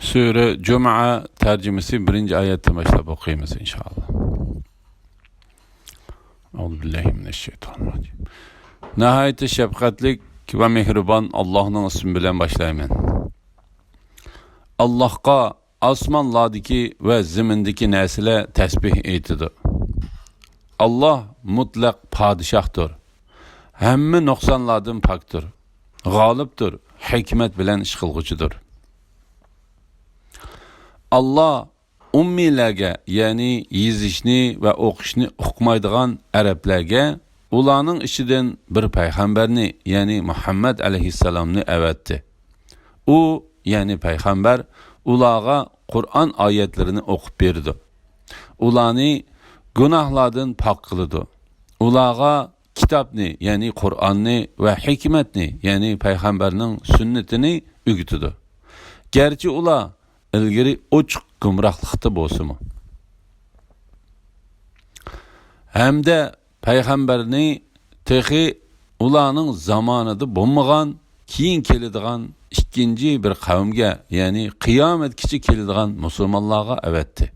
Sure Cuma tercümesi 1. ayetten başlayıp okuyayım inşallah. Euzubillahimineşşeytanirracim. Nihayet şefkatlik ve mehriban Allah'ın ismi bilen başlayayım. Allah'a asmanlardaki ve zimindeki nesile tesbih etidi. Allah mutlak padişahtır. Hemme noksanlardan paktır. Galiptir. Hikmet bilen iş kılgıcıdır. Allah ummilerge yani yezishni ve o'qishni uqmaydigan arablarga ularning ichidan bir payg'ambarni yani Muhammad alayhissalomni avatdi. U yani payg'ambar ularga Qur'on oyatlarini o'qib berdi. Ularni gunohlardan pok qildi. Ularga kitobni yani Qur'onni ve hikmetni yani payg'ambarning sunnatini o'rgatdi. Gerçi ular ilgari ochiq gumrohlikda bo'lsa-mu. Hamda payg'ambarni texi ularning zamonida bo'lmagan, keyin keladigan ikkinchi bir qavmga, ya'ni qiyomatgacha keladigan musulmonlarga avatdi.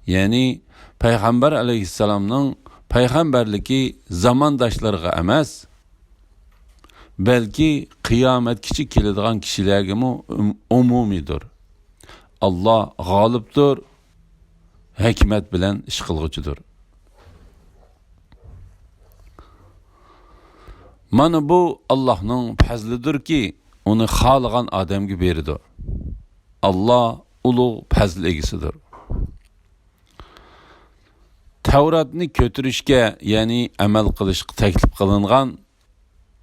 Ya'ni payg'ambar alayhissalomning payg'ambarligi zamondoshlariga emas, balki qiyomatgacha keladigan kishilarga umumiydir. Allah g'olibdir, hikmet bilen ish qilg'uchidir. Mana bu Allah'ның fazlidir ki, onu xalıgan adamga berdi. Allah ulug' fazl egisidir. Tavratni ko'tarishga, ya'ni amal qilishga taklif qilingan,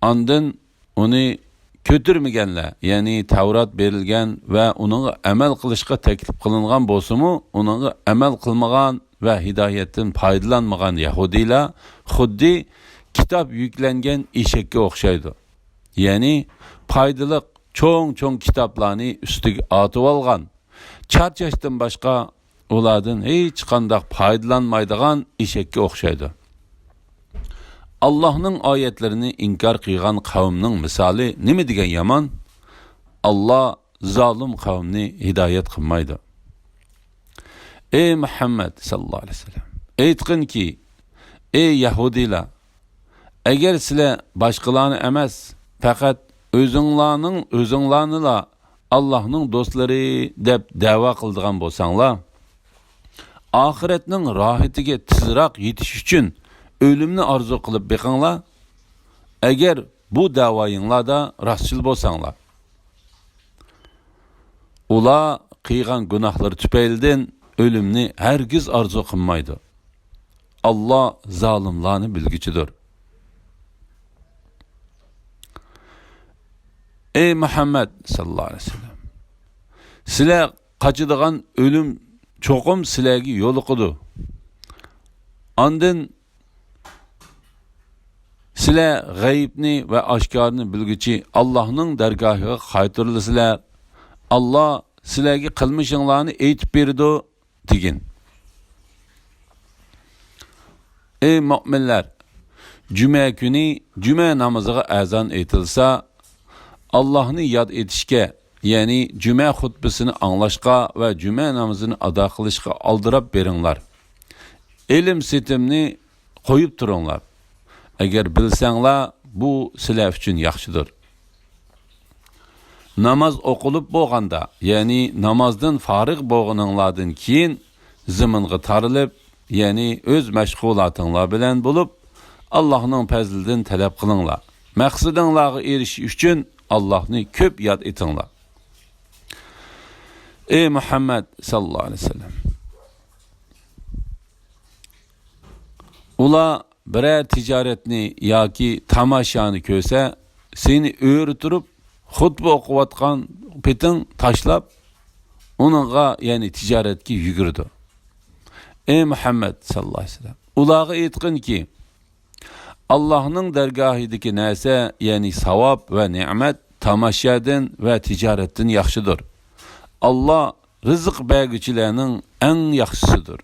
ondan uni kötürmegenler, yani Tavrat berilgen ve onun amel kılışka teklif kılıngan bolsumu, onun amel kılmagan ve hidayetten faydalanmagan Yahudiler, xuddi kitap yüklengen eşekке okşaydı. Yani faydalık çoğun kitaplarını üstüge atıp algan, çarçaştan başka ulardan hiç kandak faydalanmaydıgan eşekке okşaydı. Allah'ın ayetlerini inkar kıygan kavminin misali nime degen yaman? Allah zalim kavmini hidayet kılmaydı. Ey Muhammed sallallahu aleyhi ve sellem, eytkin ki, ey Yahudiler, eğer sizler başkalarını emez, fakat özünlarınla Allah'ın dostları dep dava kıldığın bolsanlar, ahiretinin rahetiga tizrak yetiş için ölümni arzu kılıp bekanlar, eğer bu davayınlarda rastçıl bolsanlar. Ula kıygan günahları tüpeylden ölümni hergiz arzu kılmaydı. Allah zalimlarını bilgiçidir. Ey Muhammed sallallahu aleyhi ve sellem, sizler kaçıdığan ölüm çokum sizlergi yolu kudu. Andın sizler gayibni ve aşkarını bilgiçi Allah'ın dergahıga qaytırılısılar. Allah sizlerge kılmışınlarını eytip berdi degin. Ey müminler, cüme günü cüme namazıga azan etilsa, Allah'ını yad etişke, yani cüme hutbesini anlaşka ve cüme namazını ada kılışka aldırap berinler. Elim setimni koyup turunlar. Eğer bilsenler bu sizler üçün yaxşıdır. Namaz okulup boğanda, yani namazdan farıq boğunanlardan keyin zımınğı tarılıp, yani öz məşğulatınlar bilen bulup, Allah'ın fəzlidən tələb qılınlar. Məqsədinlağı erişi üçün Allah'ını köp yad etinlar. Ey Muhammed sallallahu aleyhi ve sellem, ula birer ticaretni yoki tamaşanı köse seni öğütürüp hutba okuvatkan petin taşlap onunla yani ticaretki yugurdu. Ey Muhammed sallallahu aleyhi ve sellem, ulağı etkin ki Allah'ın dergahideki nese yani savab ve nimet tamaşadan ve ticaretten yaxşıdır. Allah rızık bəgüçilərinin en yaxşısıdır.